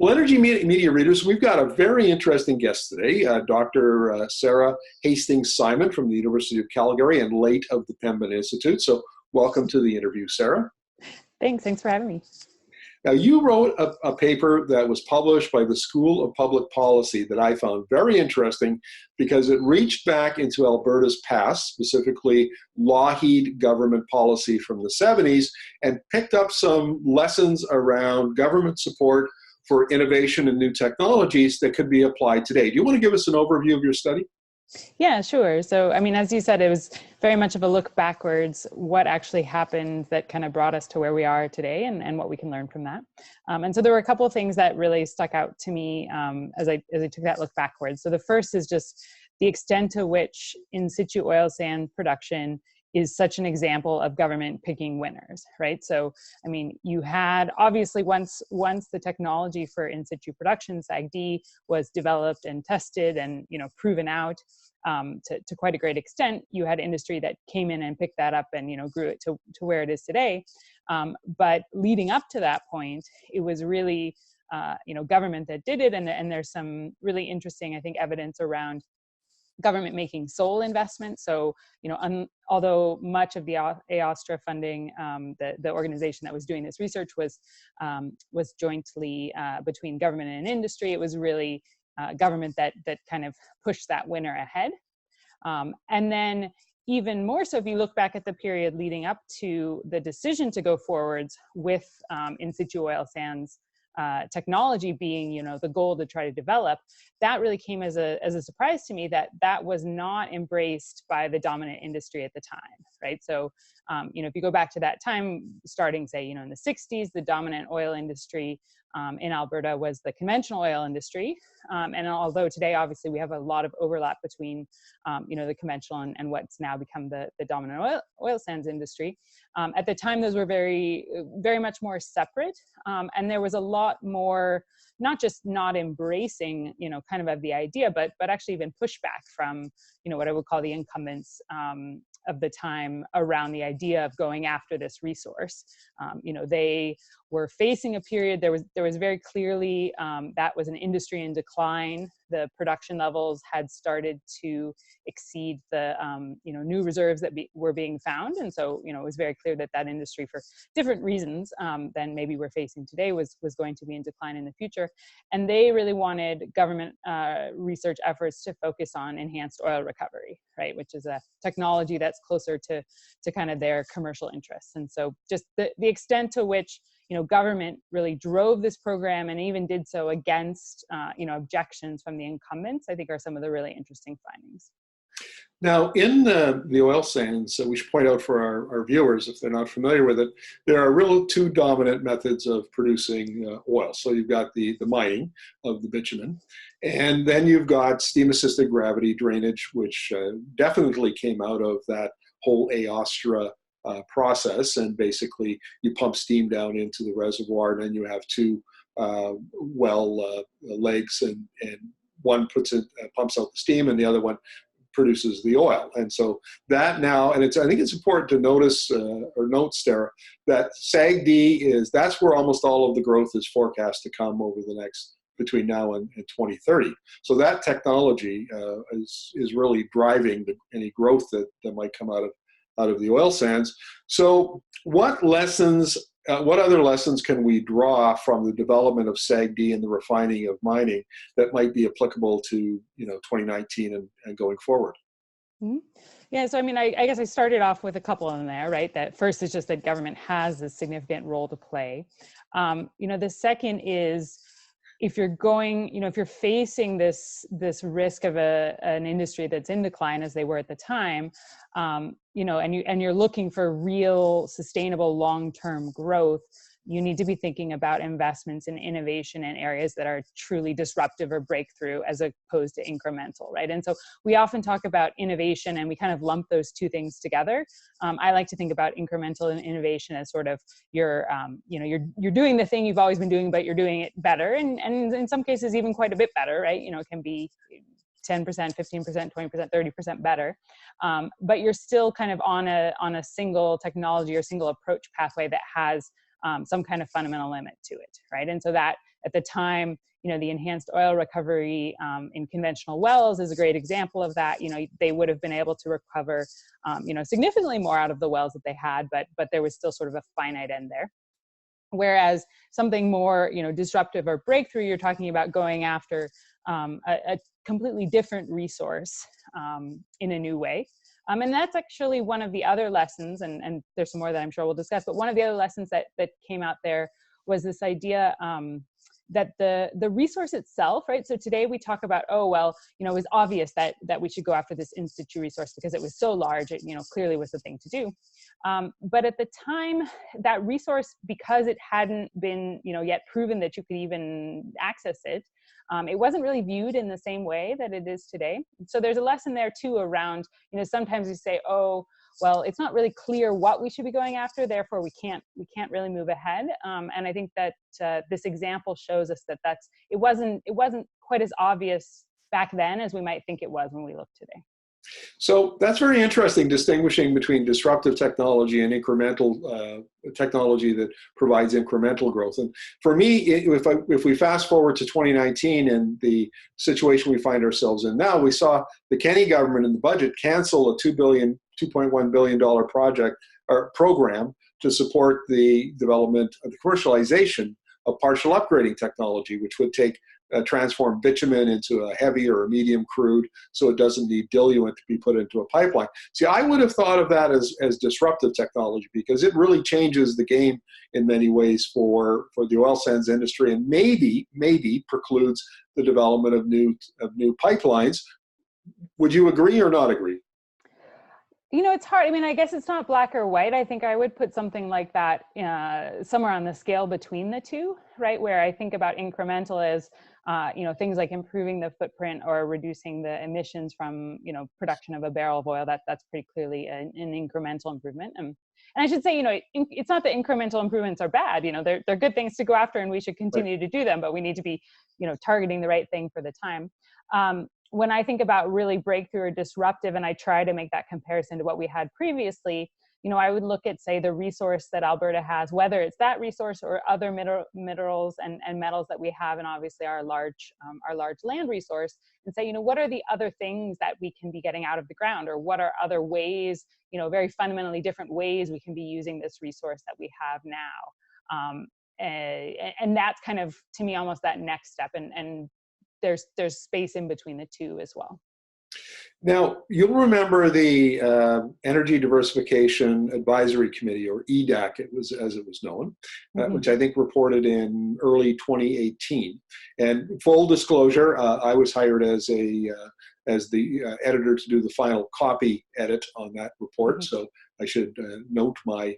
Well, Energy Media readers, we've got a very interesting guest today, Dr. Sara Hastings-Simon from the University of Calgary and late of the Penman Institute. So welcome to the interview, Sara. Thanks for having me. Now, you wrote a paper that was published by the School of Public Policy that I found very interesting because it reached back into Alberta's past, specifically Lougheed government policy from the 70s, and picked up some lessons around government support for innovation and new technologies that could be applied today. Do you want to give us an overview of your study? Yeah, sure. So, I mean, as you said, it was very much of a look backwards, what actually happened that kind of brought us to where we are today and what we can learn from that. And so there were a couple of things that really stuck out to me as I took that look backwards. So the first is just the extent to which in situ oil sand production is such an example of government picking winners, right? So, I mean, you had obviously once the technology for in situ production, SAGD, was developed and tested and proven out to quite a great extent, you had industry that came in and picked that up and grew it to where it is today. But leading up to that point, it was really government that did it, and there's some really interesting, I think, evidence around government making sole investments. So, although much of the AOSTRA funding, the organization that was doing this research was jointly between government and industry, it was really government that kind of pushed that winner ahead. And then even more so, if you look back at the period leading up to the decision to go forwards with in situ oil sands technology being, the goal to try to develop, that really came as a surprise to me that was not embraced by the dominant industry at the time, right? So, if you go back to that time, starting, say, in the 60s, the dominant oil industry in Alberta was the conventional oil industry. And although today, obviously, we have a lot of overlap between, the conventional and what's now become the dominant oil sands industry, at the time, those were very, very much more separate. And there was a lot more, not just not embracing, kind of the idea, but actually even pushback from, what I would call the incumbents of the time around the idea of going after this resource. They were facing a period, there was very clearly, that was an industry in decline. The production levels had started to exceed the, new reserves that were being found. And so, it was very clear that industry, for different reasons than maybe we're facing today, was going to be in decline in the future. And they really wanted government research efforts to focus on enhanced oil recovery, right? Which is a technology that's closer to kind of their commercial interests. And so just the extent to which government really drove this program and even did so against, objections from the incumbents, I think are some of the really interesting findings. Now, in the oil sands, we should point out for our viewers, if they're not familiar with it, there are really two dominant methods of producing oil. So you've got the mining of the bitumen, and then you've got steam-assisted gravity drainage, which definitely came out of that whole AOSTRA process. And basically, you pump steam down into the reservoir, and then you have two legs, and one pumps out the steam, and the other one produces the oil. And so that now, and I think it's important to note, Sara, that SAGD that's where almost all of the growth is forecast to come over the next, between now and 2030. So that technology is really driving any growth that might come out of the oil sands. So what other lessons can we draw from the development of SAGD and the refining of mining that might be applicable to 2019 and going forward? Mm-hmm. Yeah, so I mean, I guess I started off with a couple in there, right? That first is just that government has a significant role to play. The second is, if you're facing this risk of an industry that's in decline, as they were at the time, and you're looking for real sustainable long-term growth, you need to be thinking about investments in innovation in areas that are truly disruptive or breakthrough, as opposed to incremental, right? And so we often talk about innovation and we kind of lump those two things together. I like to think about incremental and innovation as sort of you're doing the thing you've always been doing, but you're doing it better, and in some cases even quite a bit better, right? It can be 10%, 15%, 20%, 30% better. But you're still kind of on a single technology or single approach pathway that has some kind of fundamental limit to it, right? And so that at the time, the enhanced oil recovery in conventional wells is a great example of that. They would have been able to recover, significantly more out of the wells that they had, but there was still sort of a finite end there. Whereas something more, disruptive or breakthrough, you're talking about going after a completely different resource in a new way. And that's actually one of the other lessons, and there's some more that I'm sure we'll discuss, but one of the other lessons that came out there was this idea that the resource itself, right? So today we talk about, it was obvious that we should go after this in situ resource because it was so large, it clearly was the thing to do. But at the time, that resource, because it hadn't been yet proven that you could even access it, it wasn't really viewed in the same way that it is today. So there's a lesson there too around, sometimes we say, it's not really clear what we should be going after, therefore we can't really move ahead. And I think that this example shows us that it wasn't quite as obvious back then as we might think it was when we look today. So that's very interesting, distinguishing between disruptive technology and incremental technology that provides incremental growth. And for me, if we fast forward to 2019 and the situation we find ourselves in now, we saw the Kenney government in the budget cancel a $2.1 billion project or program to support the development of the commercialization of partial upgrading technology, which would transform bitumen into a heavy or a medium crude so it doesn't need diluent to be put into a pipeline. See, I would have thought of that as disruptive technology because it really changes the game in many ways for the oil sands industry and maybe precludes the development of new pipelines. Would you agree or not agree? It's hard. I mean, I guess it's not black or white. I think I would put something like that somewhere on the scale between the two, right? Where I think about incremental as, things like improving the footprint or reducing the emissions from, production of a barrel of oil. That's pretty clearly an incremental improvement. And I should say, it's not that incremental improvements are bad. They're good things to go after, and we should continue to do them. But we need to be, targeting the right thing for the time. When I think about really breakthrough or disruptive, and I try to make that comparison to what we had previously, I would look at, say, the resource that Alberta has, whether it's that resource or other minerals and metals that we have, and obviously our large land resource, and say, what are the other things that we can be getting out of the ground, or what are other ways, very fundamentally different ways we can be using this resource that we have now. And that's kind of, to me, almost that next step. And there's space in between the two as well. Now, you'll remember the Energy Diversification Advisory Committee, or EDAC, as it was known, which I think reported in early 2018. And full disclosure, I was hired as the editor to do the final copy edit on that report. So I should note I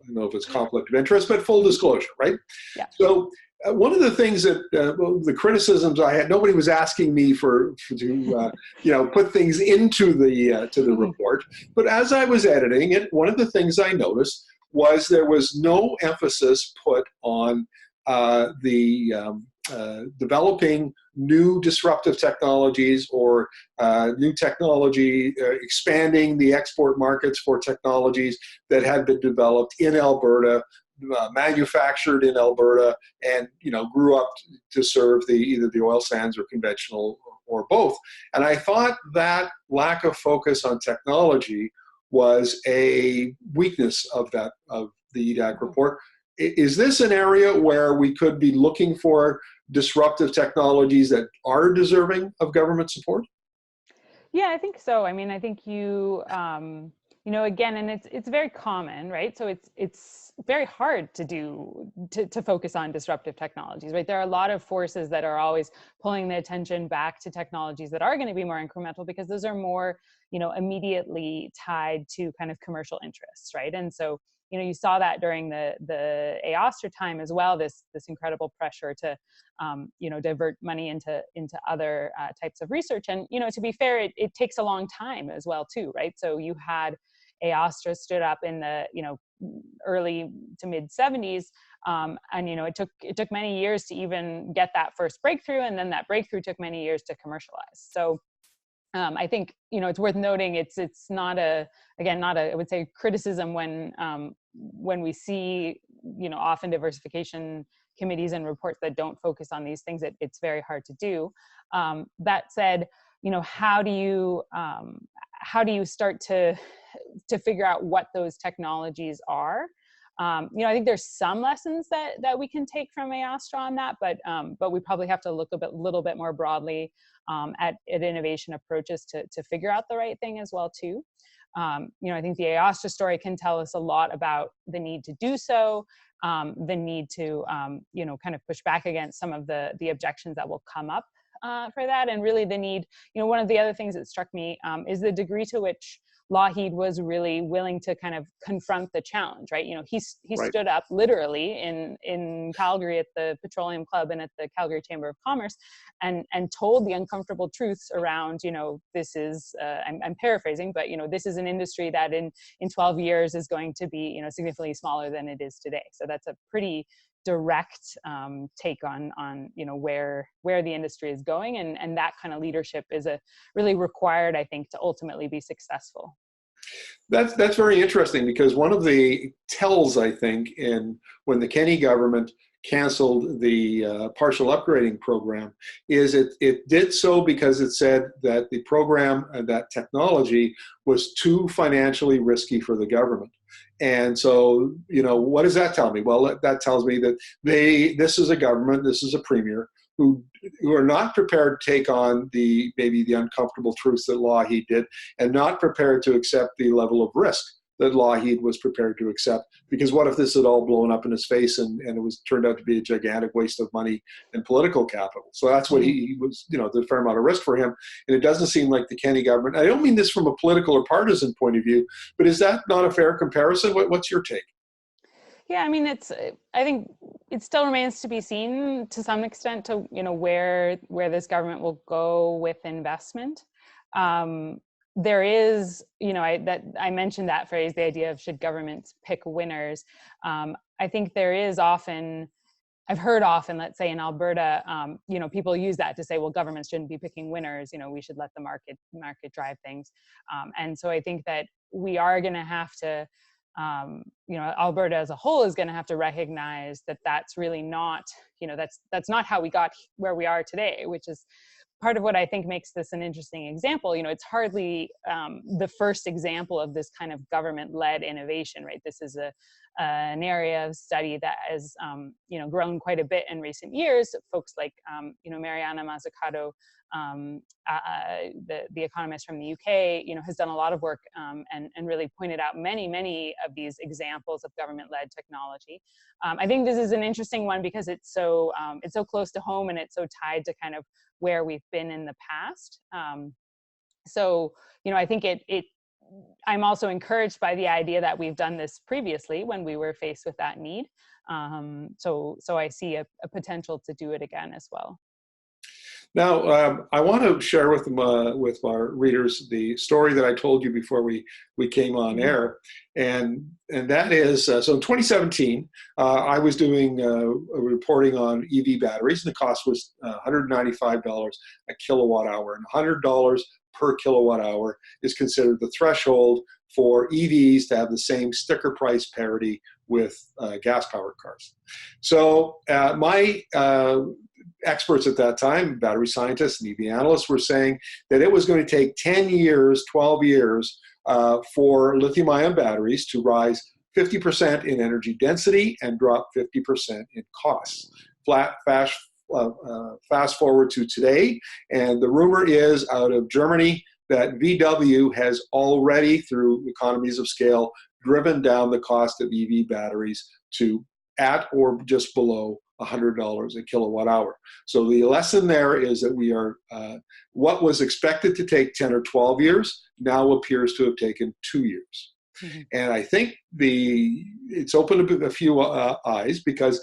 don't know if it's conflict of interest, but full disclosure, right? Yeah. So one of the things that the criticisms I had, nobody was asking me to put things into the report, but as I was editing it, one of the things I noticed was there was no emphasis put on developing new disruptive technologies or new technology, expanding the export markets for technologies that had been developed in Alberta, manufactured in Alberta, and grew up to serve either the oil sands or conventional or both. And I thought that lack of focus on technology was a weakness of the EDAC report. Is this an area where we could be looking for disruptive technologies that are deserving of government support? Yeah, I think so. I mean, I think again, and it's very common, right? So it's very hard to focus on disruptive technologies, right? There are a lot of forces that are always pulling the attention back to technologies that are going to be more incremental because those are more, immediately tied to kind of commercial interests, right? And so, you saw that during the AOSTRA time as well, this incredible pressure to, divert money into other types of research. And, to be fair, it takes a long time as well too, right? So you had AOSTRA stood up in the, early to mid 70s. And, it took many years to even get that first breakthrough. And then that breakthrough took many years to commercialize. So I think, it's worth noting it's not I would say criticism when we see often diversification committees and reports that don't focus on these things, it's very hard to do. That said, how do you start to figure out what those technologies are? I think there's some lessons that we can take from AOSTRA on that, but we probably have to look little bit more broadly at innovation approaches to figure out the right thing as well too. I think the AOSTRA story can tell us a lot about the need to do so, the need to kind of push back against some of the objections that will come up for that, and really the need. One of the other things that struck me is the degree to which Lougheed was really willing to kind of confront the challenge, right? He Right. stood up literally in Calgary at the Petroleum Club and at the Calgary Chamber of Commerce and told the uncomfortable truths around, this is, I'm paraphrasing, but, this is an industry that in 12 years is going to be, significantly smaller than it is today. So that's a pretty direct take on where the industry is going, and that kind of leadership is really required, I think, to ultimately be successful. That's very interesting, because one of the tells, I think, when the Kenney government canceled the partial upgrading program is it did so because it said that the program and that technology was too financially risky for the government. And so, what does that tell me? Well, that tells me that this is a government, this is a premier who are not prepared to take on maybe the uncomfortable truths that Lougheed did, and not prepared to accept the level of risk that Lougheed was prepared to accept. Because what if this had all blown up in his face and it was turned out to be a gigantic waste of money and political capital? So that's what he was, there's a fair amount of risk for him. And it doesn't seem like the Kenney government, I don't mean this from a political or partisan point of view, but is that not a fair comparison? What's your take? Yeah, I mean, I think it still remains to be seen to some extent to, where this government will go with investment. There is, I mentioned that phrase, the idea of should governments pick winners. I think there is often, I've heard often, let's say in Alberta, people use that to say, well, governments shouldn't be picking winners. We should let the market drive things. And so I think that we are going to have to, Alberta as a whole is going to have to recognize that that's really not, that's not how we got where we are today, which is part of what I think makes this an interesting example. It's hardly the first example of this kind of government-led innovation, right? This is an area of study that has, grown quite a bit in recent years. Folks like, Mariana Mazzucato, the economist from the UK, has done a lot of work and really pointed out many of these examples of government-led technology. I think this is an interesting one because it's so close to home, and it's so tied to kind of where we've been in the past. So, I think I'm also encouraged by the idea that we've done this previously when we were faced with that need. So I see a potential to do it again as well. Now, I want to share with our readers the story that I told you before we came on air, and that is so in 2017, I was doing reporting on EV batteries, and the cost was $195 a kilowatt hour, and $100 per kilowatt hour is considered the threshold for EVs to have the same sticker price parity with gas-powered cars. So my experts at that time, battery scientists and EV analysts, were saying that it was going to take 10 years, 12 years for lithium-ion batteries to rise 50% in energy density and drop 50% in costs. Fast forward to today, and the rumor is out of Germany that VW has already, through economies of scale, driven down the cost of EV batteries to at or just below $100 a kilowatt hour. So the lesson there is that we are, what was expected to take 10 or 12 years now appears to have taken 2 years. Mm-hmm. And I think it's opened a few eyes, because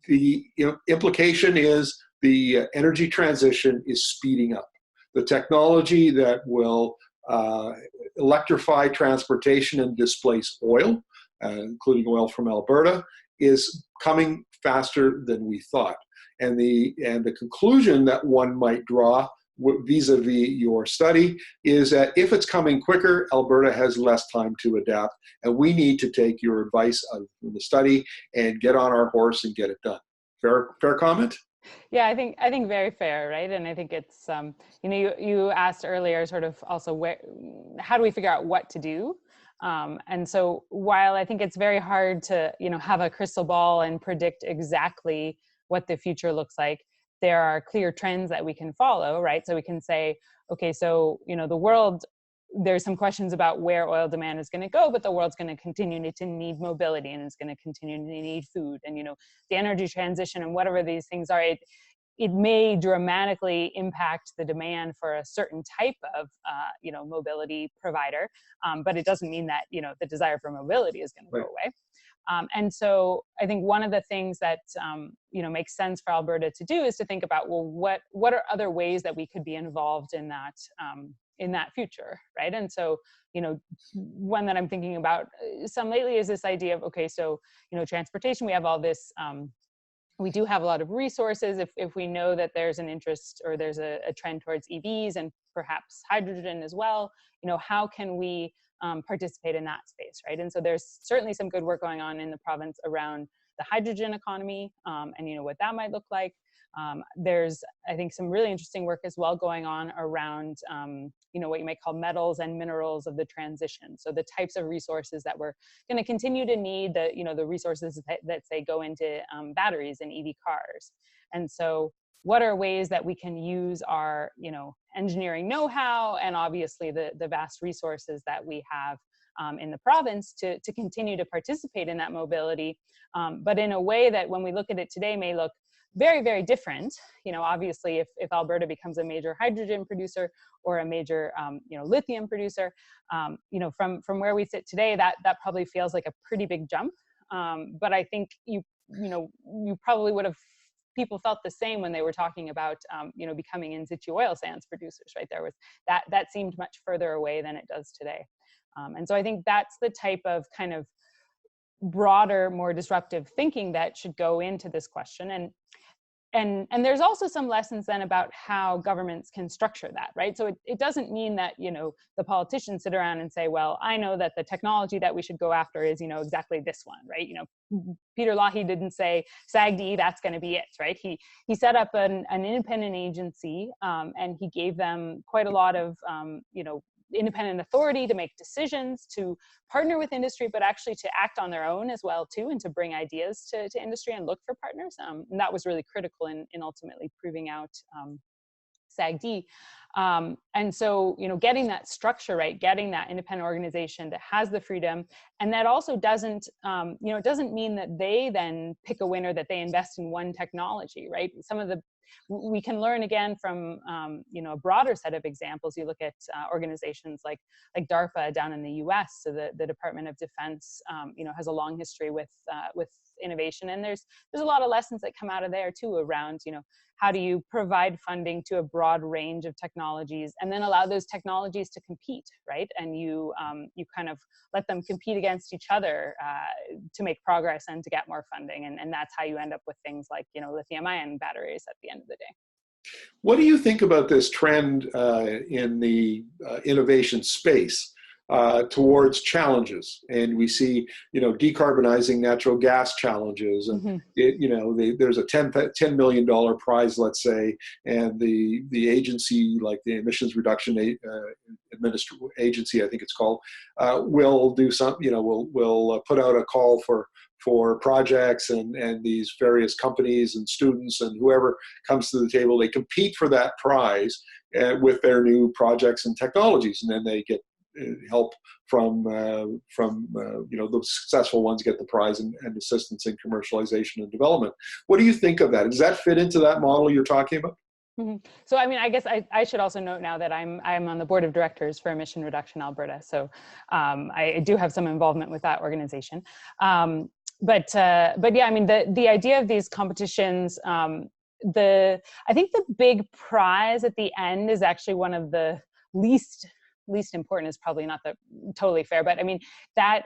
the implication is the energy transition is speeding up. The technology that will electrify transportation and displace oil, including oil from Alberta, is coming faster than we thought. And the conclusion that one might draw vis-a-vis your study is that if it's coming quicker, Alberta has less time to adapt, and we need to take your advice of the study and get on our horse and get it done. Fair comment? Yeah, I think very fair, right? And I think it's you asked earlier sort of also how do we figure out what to do? And so while I think it's very hard to have a crystal ball and predict exactly what the future looks like, there are clear trends that we can follow, right? So we can say, okay, so the world, there's some questions about where oil demand is going to go, but the world's going to continue to need mobility, and it's going to continue to need food, and the energy transition and whatever these things are, it may dramatically impact the demand for a certain type of mobility provider, but it doesn't mean that the desire for mobility is going to go away. And so I think one of the things that makes sense for Alberta to do is to think about, well, what are other ways that we could be involved in that future, right? And so one that I'm thinking about some lately is this idea of, okay, so transportation, we have all this. We do have a lot of resources. If we know that there's an interest or there's a trend towards EVs and perhaps hydrogen as well, how can we participate in that space, right? And so there's certainly some good work going on in the province around the hydrogen economy and what that might look like. There's, I think, some really interesting work as well going on around, what you might call metals and minerals of the transition. So the types of resources that we're going to continue to need, the resources that say go into batteries and EV cars. And so what are ways that we can use our, engineering know-how and obviously the vast resources that we have in the province to continue to participate in that mobility, but in a way that when we look at it today may look very, very different. Obviously, if Alberta becomes a major hydrogen producer or a major, lithium producer, from where we sit today, that probably feels like a pretty big jump. But I think you probably would have, people felt the same when they were talking about, becoming in situ oil sands producers, right? There was that seemed much further away than it does today. And so I think that's the type of kind of broader, more disruptive thinking that should go into this question. And there's also some lessons then about how governments can structure that, right? So it doesn't mean that, the politicians sit around and say, well, I know that the technology that we should go after is, exactly this one, right? Peter Lougheed didn't say SAGD, that's going to be it, right? He set up an independent agency and he gave them quite a lot of, independent authority to make decisions, to partner with industry, but actually to act on their own as well too, and to bring ideas to industry and look for partners. And that was really critical in ultimately proving out SAGD. And so, getting that structure right, getting that independent organization that has the freedom, and that also doesn't, it doesn't mean that they then pick a winner, that they invest in one technology, right? We can learn again from, a broader set of examples. You look at organizations like DARPA down in the US, so the Department of Defense, has a long history with innovation. And there's a lot of lessons that come out of there too around, how do you provide funding to a broad range of technologies and then allow those technologies to compete, right? And you kind of let them compete against each other to make progress and to get more funding. And that's how you end up with things like, lithium-ion batteries at the end of the day. What do you think about this trend in the innovation space towards challenges? And we see, decarbonizing natural gas challenges, and there's a $10 million prize, let's say, and the agency, like the Emissions Reduction Agency, I think it's called, will do something. Will put out a call for projects, and these various companies and students and whoever comes to the table, they compete for that prize with their new projects and technologies, and then they get help from the successful ones get the prize and assistance in commercialization and development. What do you think of that? Does that fit into that model you're talking about? Mm-hmm. So, I guess I should also note now that I'm on the board of directors for Emission Reduction Alberta. So I do have some involvement with that organization. But yeah, the idea of these competitions, I think the big prize at the end is actually one of the least important, is probably not totally fair, but that,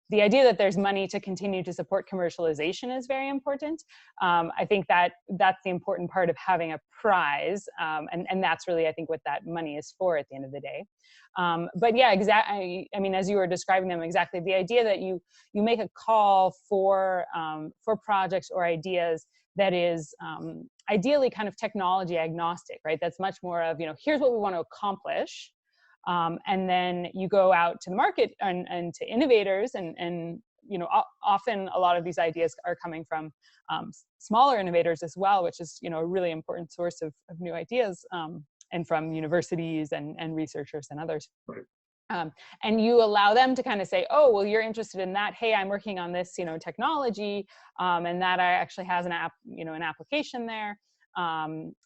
the the idea that there's money to continue to support commercialization is very important. I think that that's the important part of having a prize, and that's really, I think, what that money is for at the end of the day. But yeah, exactly. I mean, as you were describing them, exactly the idea that you make a call for projects or ideas that is ideally kind of technology agnostic, right? That's much more of, here's what we want to accomplish. And then you go out to the market and to innovators, and often a lot of these ideas are coming from smaller innovators as well, which is a really important source of new ideas, and from universities and researchers and others. Right. And you allow them to kind of say, oh, well, you're interested in that. Hey, I'm working on this, technology, and that actually has an application there.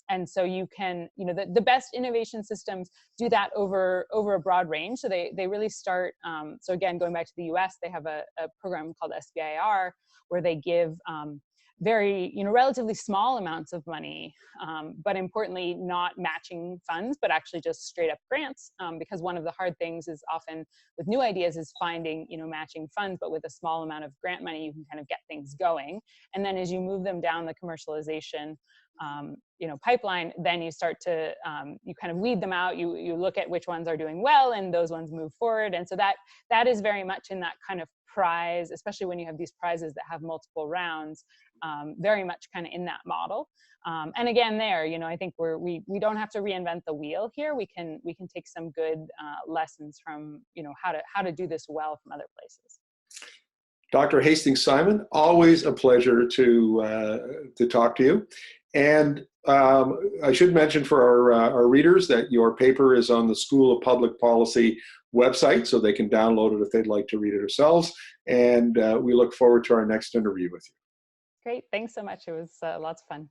And so you can, the best innovation systems do that over a broad range. So they really start, so again, going back to the US, they have a program called SBIR, where they give very, relatively small amounts of money, but importantly, not matching funds, but actually just straight up grants, because one of the hard things is often with new ideas is finding, matching funds, but with a small amount of grant money, you can kind of get things going. And then as you move them down the commercialization pipeline, then you start to, you kind of weed them out, you look at which ones are doing well, and those ones move forward. And so that is very much in that kind of prize, especially when you have these prizes that have multiple rounds, very much kind of in that model. And again, there, I think we don't have to reinvent the wheel here. We can take some good lessons from, how to do this well from other places. Dr. Hastings-Simon, always a pleasure to talk to you. And I should mention for our readers that your paper is on the School of Public Policy website, so they can download it if they'd like to read it themselves. And we look forward to our next interview with you. Great. Thanks so much. It was lots of fun.